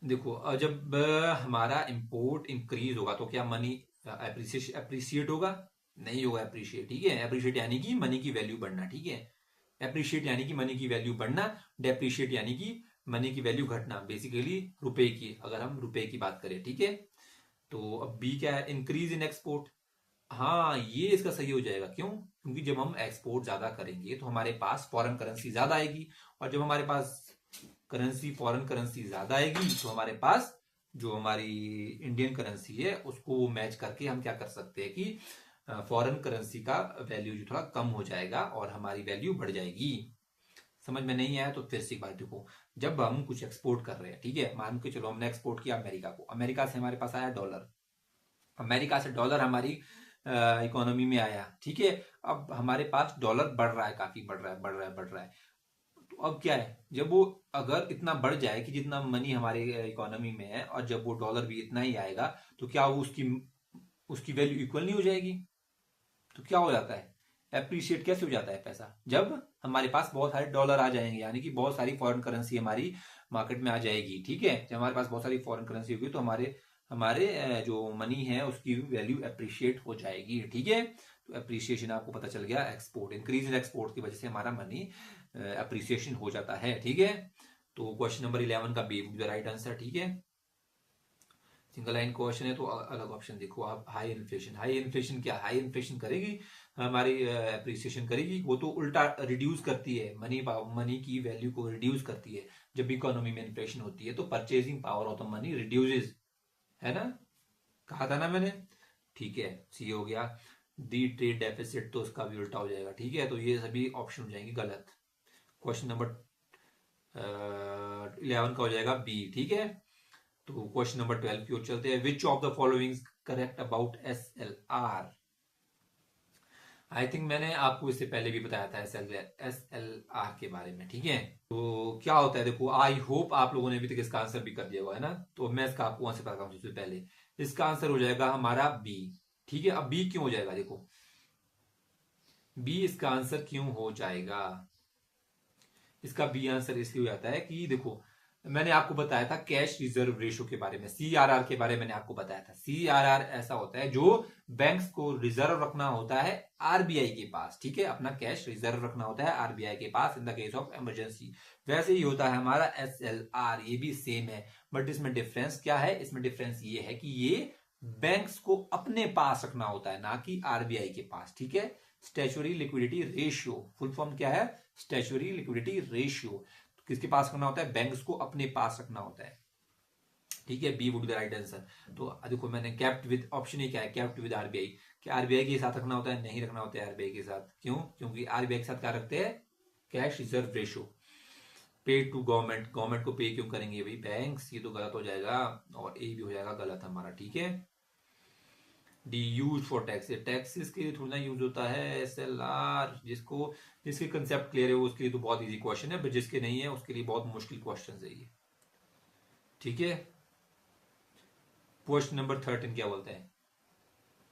S1: देखो जब हमारा इंपोर्ट इंक्रीज होगा तो क्या मनी अप्रिशिएट होगा, नहीं होगा अप्रिशिएट। ठीक है, अप्रिशिएट यानी कि मनी की वैल्यू बढ़ना। ठीक है, अप्रिशिएट यानी कि मनी की वैल्यू बढ़ना, डेप्रिशिएट यानी कि मनी की वैल्यू घटना, बेसिकली रुपए की, अगर हम रुपए की बात करें। ठीक है, तो अब बी क्या है, इंक्रीज इन एक्सपोर्ट। हाँ, ये इसका सही हो जाएगा, क्यों, क्योंकि जब हम एक्सपोर्ट ज्यादा करेंगे तो हमारे पास फॉरेन करेंसी ज्यादा आएगी, और जब हमारे पास फॉरेन करेंसी ज्यादा आएगी तो हमारे पास जो हमारी इंडियन करेंसी है उसको वो मैच करके हम क्या कर सकते हैं कि फॉरेन करेंसी का वैल्यू जो थोड़ा कम हो जाएगा और हमारी वैल्यू बढ़ जाएगी। समझ में नहीं आया तो फिर से एक बार देखो, जब हम कुछ एक्सपोर्ट कर रहे हैं, ठीक है, मान के चलो हमने एक्सपोर्ट किया अमेरिका को, अमेरिका से हमारे पास आया डॉलर, अमेरिका से डॉलर हमारी इकोनॉमी में आया। ठीक है, अब हमारे पास डॉलर बढ़ रहा है, काफी बढ़ रहा है, बढ़ रहा है, बढ़ रहा है। तो अब क्या है, जब वो अगर इतना बढ़ जाए कि जितना मनी हमारे इकोनॉमी में है, और जब वो डॉलर भी इतना ही आएगा, तो क्या वो उसकी वैल्यू इक्वल नहीं हो जाएगी। तो क्या हो जाता है, एप्रिशिएट कैसे हो जाता है पैसा, जब हमारे पास बहुत सारे डॉलर आ जाएंगे, यानी कि बहुत सारी फॉरेन करेंसी हमारी मार्केट में आ जाएगी। ठीक है, जब हमारे पास बहुत सारी फॉरेन करेंसी होगी तो हमारे हमारे जो मनी है उसकी वैल्यू एप्रिशिएट हो जाएगी। ठीक है, तो अप्रिसिएशन आपको पता चल गया, एक्सपोर्ट, इंक्रीज इन एक्सपोर्ट की वजह से हमारा मनी अप्रिसिएशन हो जाता है। ठीक है, तो क्वेश्चन नंबर 11 का बी द राइट आंसर। ठीक है, सिंगल लाइन क्वेश्चन है तो अलग ऑप्शन देखो आप। हाई इन्फ्लेशन, हाई इन्फ्लेशन क्या, हाई इन्फ्लेशन करेगी हमारी अप्रिसिएशन करेगी, वो तो उल्टा रिड्यूस करती है, मनी की वैल्यू को रिड्यूस करती है। जब इकोनॉमी में इन्फ्लेशन होती है तो purchasing power of the money reduces, है ना, कहा था ना मैंने। ठीक है, सी हो गया। दी ट्रेड डेफिसिट, तो उसका भी उल्टा हो जाएगा। ठीक है, तो ये सभी ऑप्शन हो जाएंगे गलत। क्वेश्चन नंबर 11 का हो जाएगा बी। ठीक है, तो क्वेश्चन नंबर 12 की ओर चलते हैं। विच of the following correct about SLR? I think मैंने आपको इससे पहले भी बताया था SLR के बारे में। ठीक है, तो क्या होता है देखो, आई होप आप लोगों ने अभी तक इसका आंसर भी कर दिया हुआ है ना, तो मैं इसका आपको आंसर बताता हूँ। सबसे पहले इसका आंसर हो जाएगा हमारा बी। ठीक है, अब बी क्यों हो जाएगा, देखो बी इसका आंसर क्यों हो जाएगा। इसका बी आंसर इसलिए हो जाता है कि देखो, मैंने आपको बताया था कैश रिजर्व रेशो के बारे में, CRR के बारे में मैंने आपको बताया था। CRR ऐसा होता है जो बैंक्स को रिजर्व रखना होता है RBI के पास। ठीक है, अपना कैश रिजर्व रखना होता है RBI के पास in the case of emergency. वैसे ही होता है हमारा SLR, ये भी सेम है, बट इसमें डिफरेंस क्या है, इसमें डिफरेंस ये है कि ये बैंक्स को अपने पास रखना होता है, ना कि RBI के पास। ठीक है, statutory liquidity ratio, full form क्या है, स्टैच्यूटरी लिक्विडिटी रेशियो। किसके पास रखना होता है, बैंक्स को अपने पास रखना होता है। ठीक है, B would be right answer. तो देखो मैंने कैप्ट विद, ऑप्शन ही क्या है, कैप्ट विद RBI। क्या RBI के साथ रखना होता है, नहीं रखना होता है RBI के साथ। क्यों, क्योंकि RBI के साथ क्या रखते हैं, कैश रिजर्व रेशियो। पे टू गवर्नमेंट, गवर्नमेंट को पे क्यों करेंगे भाई बैंक्स, ये तो गलत हो जाएगा, और ए भी हो जाएगा गलत हमारा। ठीक है, D use for tax, taxes के लिए थोड़ा यूज होता है SLR। जिसके कंसेप्ट क्लियर है उसके लिए तो बहुत इजी क्वेश्चन है, बट जिसके नहीं है उसके लिए बहुत मुश्किल क्वेश्चन है ये। ठीक है, क्वेश्चन नंबर 13 क्या बोलते हैं,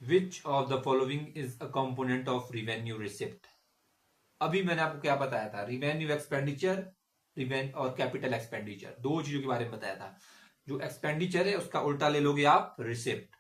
S1: विच of the following is a component of revenue receipt. अभी मैंने आपको क्या बताया था, रिवेन्यू एक्सपेंडिचर, और कैपिटल एक्सपेंडिचर, दो चीजों के बारे में बताया था। जो एक्सपेंडिचर है उसका उल्टा ले लोगे आप receipt,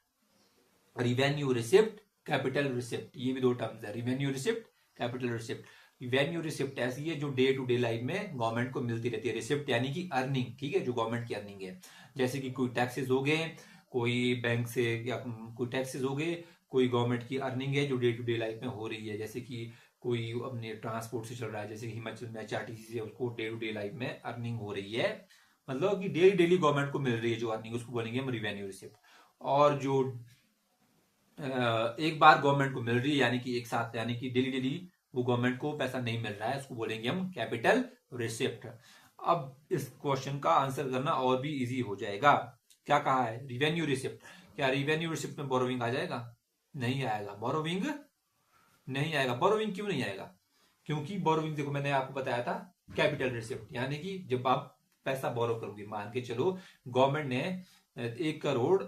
S1: revenue receipt, capital receipt, ये भी दो टर्म्स है, revenue receipt, capital receipt. Revenue receipt ऐसी है जो डे टू डे लाइफ में गवर्नमेंट को मिलती रहती है। रिसिप्ट यानी कि अर्निंग, ठीक है, जो गवर्नमेंट की अर्निंग है, जैसे कि कोई टैक्सेस हो गए, कोई बैंक से, या कोई टैक्सेस हो गए, कोई गवर्नमेंट की अर्निंग है जो डे टू डे लाइफ में हो रही है, जैसे कि कोई अपने ट्रांसपोर्ट से चल रहा है, जैसे कि हिमाचल में HRTC से उसको डे टू डे लाइफ में अर्निंग हो रही है, मतलब कि डेली डेली गवर्नमेंट को मिल रही है जो अर्निंग, उसको बोलेंगे हम रिवेन्यू रिसिप्ट। और जो एक बार गवर्नमेंट को मिल रही है, यानी कि एक साथ, यानी कि डेली डेली वो गवर्नमेंट को पैसा नहीं मिल रहा है, उसको बोलेंगे हम कैपिटल रिसिप्ट। अब इस क्वेश्चन का आंसर करना और भी इजी हो जाएगा। क्या कहा है, रिवेन्यू रिसिप्ट, क्या रिवेन्यू रिसिप्ट में बोरोविंग आ जाएगा, नहीं आएगा, बोरोविंग नहीं आएगा। बोरोविंग क्यों नहीं आएगा, क्योंकि बोरोविंग देखो मैंने आपको बताया था कैपिटल रिसिप्ट, यानी कि जब आप पैसा बोरो करोगे, मान के चलो गवर्नमेंट ने 1 करोड़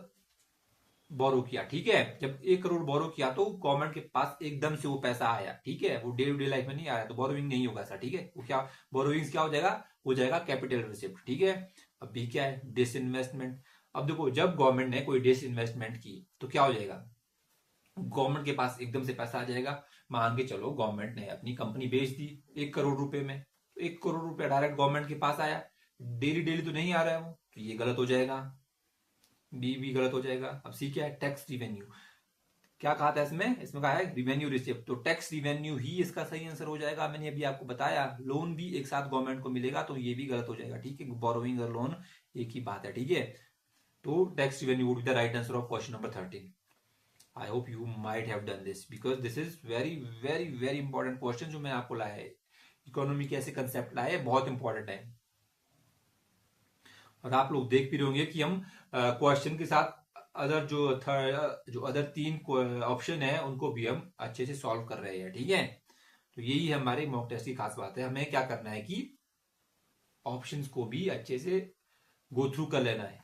S1: बोरो किया, ठीक है, जब 1 करोड़ बोरो किया तो गवर्नमेंट के पास एकदम से वो पैसा आया, ठीक है, वो डे टू डे लाइफ में नहीं आया, तो बोरोविंग नहीं होगा सर। ठीक है, वो क्या, बोरोविंग क्या हो जाएगा, हो जाएगा कैपिटल रिसिप्ट। ठीक है, अब भी क्या है, डिसइन्वेस्टमेंट। अब देखो जब गवर्नमेंट ने कोई डिसइन्वेस्टमेंट की तो क्या हो जाएगा, गवर्नमेंट के पास एकदम से पैसा आ जाएगा। मान के चलो गवर्नमेंट ने अपनी कंपनी बेच दी 1 करोड़ रुपए में, तो 1 करोड़ रुपए डायरेक्ट गवर्नमेंट के पास आया, डेली डेली तो नहीं आ रहा है वो, तो ये गलत हो जाएगा, बी भी गलत हो जाएगा। अब सी क्या है, टैक्स रिवेन्यू। क्या कहा था इसमें, इसमें कहा है रिवेन्यू रिसिप्ट, तो टैक्स रिवेन्यू ही इसका सही आंसर हो जाएगा। मैंने अभी आपको बताया लोन भी एक साथ गवर्नमेंट को मिलेगा, तो ये भी गलत हो जाएगा। ठीक है, बोरोइंग और लोन एक ही बात है। ठीक है, तो tax revenue would be the right answer of question number 13। I hope you might have done this, because this is very very very important question जो मैं आपको लाया है। इकोनॉमी के ऐसे कंसेप्ट लाए बहुत इंपॉर्टेंट है, और आप लोग देख भी रहे होंगे कि हम क्वेश्चन के साथ अदर जो अदर 3 ऑप्शन है उनको भी हम अच्छे से सॉल्व कर रहे हैं। ठीक है, तो यही हमारे मॉक टेस्ट की खास बात है, हमें क्या करना है कि ऑप्शंस को भी अच्छे से गो थ्रू कर लेना है।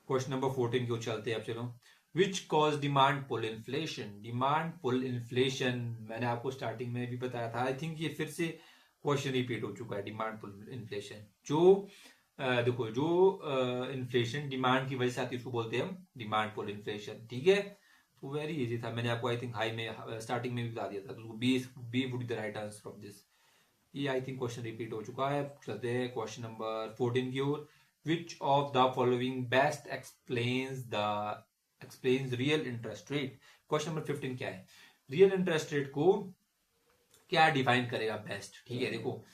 S1: क्वेश्चन नंबर 14 की ओर चलते हैं अब, चलो। Which cause demand pull inflation, demand pull inflation मैंने आपको स्टार्टिंग में भी बताया था, आई थिंक ये फिर से क्वेश्चन रिपीट हो चुका है। डिमांड पुल इन्फ्लेशन, जो देखो जो इन्फ्लेशन डिमांड की वजह से आती है उसको बोलते हैं हम डिमांड पुल इन्फ्लेशन। ठीक है, तो वेरी इजी था, मैंने आपको आई थिंक हाई में स्टार्टिंग में भी बता दिया था, तो B would be the right answer of this. ये आई थिंक क्वेश्चन रिपीट हो चुका है। चलते हैं क्वेश्चन नंबर 14 की ओर। Which of the following best explains real interest rate. Question number 15 क्या है, रियल इंटरेस्ट रेट को क्या डिफाइन करेगा बेस्ट। ठीक है, देखो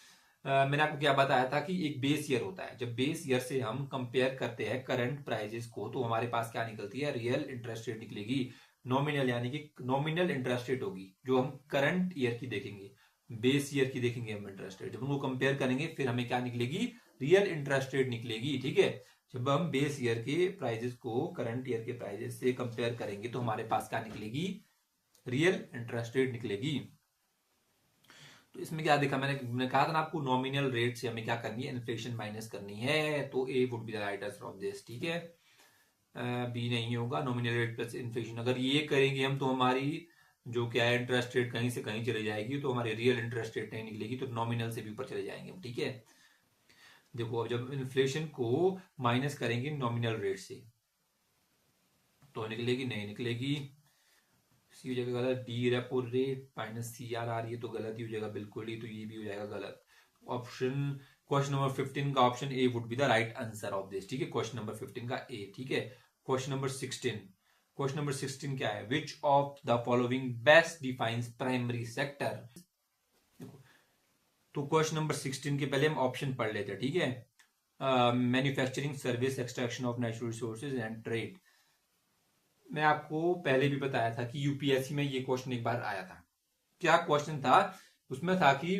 S1: मैंने आपको क्या बताया था कि एक बेस ईयर होता है, जब बेस ईयर से हम कंपेयर करते हैं करंट प्राइजेस को, तो हमारे पास क्या निकलती है, रियल इंटरेस्ट रेट निकलेगी। नॉमिनल यानी कि नॉमिनल इंटरेस्ट रेट होगी जो हम करंट ईयर की देखेंगे, बेस ईयर की देखेंगे हम इंटरेस्ट रेट, जब उनको कंपेयर करेंगे फिर हमें क्या निकलेगी, रियल इंटरेस्ट रेट निकलेगी। ठीक है, जब हम बेस ईयर के प्राइजेस को करंट ईयर के प्राइजेस से कंपेयर करेंगे तो हमारे पास क्या निकलेगी, रियल इंटरेस्ट रेट निकलेगी। तो इसमें क्या देखा मैंने कहा था ना आपको, नॉमिनल रेट से हमें क्या करनी है, इन्फ्लेशन माइनस करनी है, तो A would be the right answer of this. ठीक है, बी नहीं होगा, नॉमिनल रेट प्लस इन्फ्लेशन अगर ये करेंगे हम तो हमारी जो क्या है इंटरेस्ट रेट कहीं से कहीं चली जाएगी, तो हमारी रियल इंटरेस्ट रेट नहीं निकलेगी, तो नॉमिनल से भी ऊपर चले जाएंगे हम। ठीक है, देखो अब जब इन्फ्लेशन को माइनस करेंगे नॉमिनल रेट से तो निकलेगी, नहीं निकलेगी, सी हो जाएगा गलत, D repo rate minus C R आ रही है तो गलत ही हो जाएगा बिल्कुल ही, तो ये भी हो जाएगा गलत। ऑप्शन क्वेश्चन नंबर 15 का option A would be the right answer of this. ठीक है, क्वेश्चन नंबर 15 का ए। ठीक है, क्वेश्चन नंबर 16, क्वेश्चन नंबर 16 क्या है, which of the following best defines primary sector. तो क्वेश्चन नंबर 16 के पहले हम ऑप्शन पढ़ लेते हैं। ठीक है, manufacturing, service, extraction of natural resources and trade. मैं आपको पहले भी बताया था कि यूपीएससी में ये क्वेश्चन एक बार आया था। क्या क्वेश्चन था उसमें, था कि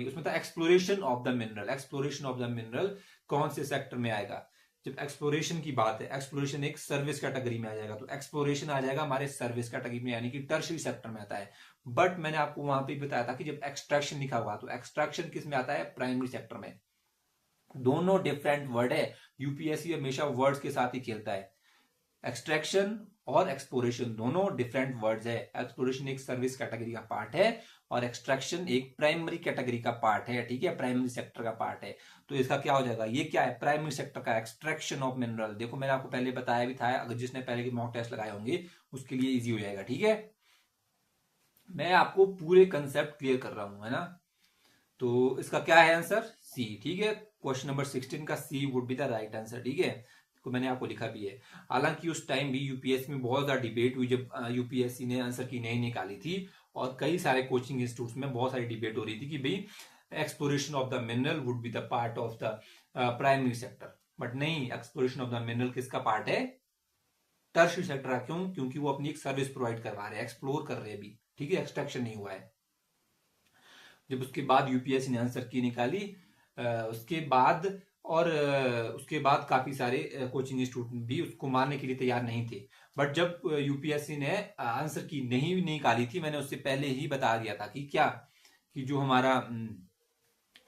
S1: उसमें था exploration of the mineral. Exploration of the mineral कौन से सेक्टर में आएगा, जब एक्सप्लोरेशन की बात है, एक्सप्लोरेशन एक सर्विस कैटेगरी में आ जाएगा, तो एक्सप्लोरेशन आ जाएगा हमारे सर्विस कैटेगरी में, यानी कि टर्शियरी सेक्टर में आता है। बट मैंने आपको वहां पे बताया था कि जब एक्सट्रैक्शन लिखा हुआ तो एक्सट्रैक्शन किस में आता है, प्राइमरी सेक्टर में। दोनों डिफरेंट वर्ड है, यूपीएससी हमेशा वर्ड्स के साथ ही खेलता है। एक्सट्रैक्शन और एक्सप्लोरेशन दोनों डिफरेंट वर्ड्स है। एक्सप्लोरेशन एक सर्विस कैटेगरी का पार्ट है और एक्सट्रैक्शन एक प्राइमरी कैटेगरी का पार्ट है। ठीक है, प्राइमरी सेक्टर का पार्ट है, तो इसका क्या हो जाएगा, ये क्या है, प्राइमरी सेक्टर का एक्सट्रैक्शन ऑफ मिनरल। देखो मैंने आपको पहले बताया भी था, अगर जिसने पहले के मॉक टेस्ट लगाए होंगे उसके लिए इजी हो जाएगा। ठीक है, मैं आपको पूरे कंसेप्ट क्लियर कर रहा हूं, है ना। तो इसका क्या है आंसर, सी। ठीक है, क्वेश्चन नंबर 16 का C would be the right answer. ठीक है, तो मैंने आपको लिखा भी है। हालांकि उस टाइम भी यूपीएससी में बहुत ज्यादा डिबेट हुई जब यूपीएससी ने आंसर की नहीं निकाली थी, और कई सारे कोचिंग इंस्टीट्यूट में बहुत सारी डिबेट हो रही थी कि भाई exploration of the mineral would be the part of the primary sector. But नहीं, एक्सप्लोरेशन ऑफ द मिनरल किसका पार्ट है, टर्शियरी सेक्टर का। क्यों, क्योंकि वो अपनी एक सर्विस प्रोवाइड करवा रहे हैं, एक्सप्लोर कर रहे हैं अभी। ठीक है, एक्सट्रैक्शन नहीं हुआ है। जब उसके बाद यूपीएससी ने आंसर की निकाली उसके बाद, और उसके बाद काफी सारे कोचिंग इंस्टीट्यूट भी उसको मानने के लिए तैयार नहीं थे। बट जब यूपीएससी ने आंसर की नहीं निकाली थी, मैंने उससे पहले ही बता दिया था कि क्या, कि जो हमारा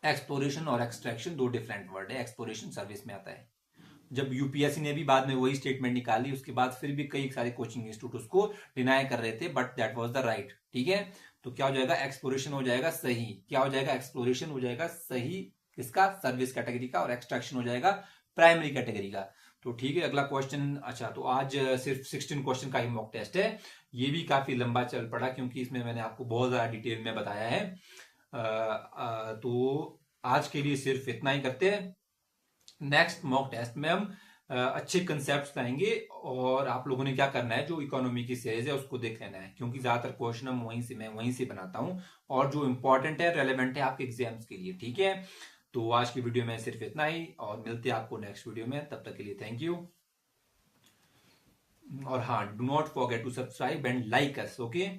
S1: एक्सप्लोरेशन और एक्सट्रैक्शन दो डिफरेंट वर्ड है, एक्सप्लोरेशन सर्विस में आता है। जब यूपीएससी ने भी बाद में वही स्टेटमेंट निकाली, उसके बाद फिर भी कई सारे कोचिंग इंस्टीट्यूट उसको डिनाई कर रहे थे, but that was the right. ठीक है, तो क्या हो जाएगा, एक्सप्लोरेशन हो जाएगा सही। क्या हो जाएगा, एक्सप्लोरेशन हो जाएगा सही किसका, सर्विस कैटेगरी का, और एक्सट्रैक्शन हो जाएगा प्राइमरी कैटेगरी का। तो ठीक है, अगला क्वेश्चन। अच्छा, तो आज सिर्फ 16 क्वेश्चन का ही मॉक टेस्ट है, ये भी काफी लंबा चल पड़ा क्योंकि इसमें मैंने आपको बहुत ज्यादा डिटेल में बताया है। तो आज के लिए सिर्फ इतना ही करते हैं। नेक्स्ट मॉक टेस्ट में हम अच्छे कंसेप्ट लाएंगे, और आप लोगों ने क्या करना है, जो इकोनॉमी की सीरीज है उसको देख लेना है, क्योंकि ज्यादातर क्वेश्चन हम वहीं से बनाता हूं, और जो इंपॉर्टेंट है, रेलेवेंट है आपके एग्जाम्स के लिए। ठीक है, तो आज की वीडियो में सिर्फ इतना ही, और मिलते हैं आपको नेक्स्ट वीडियो में। तब तक के लिए थैंक यू, और हाँ, do not forget to subscribe and like us. Okay.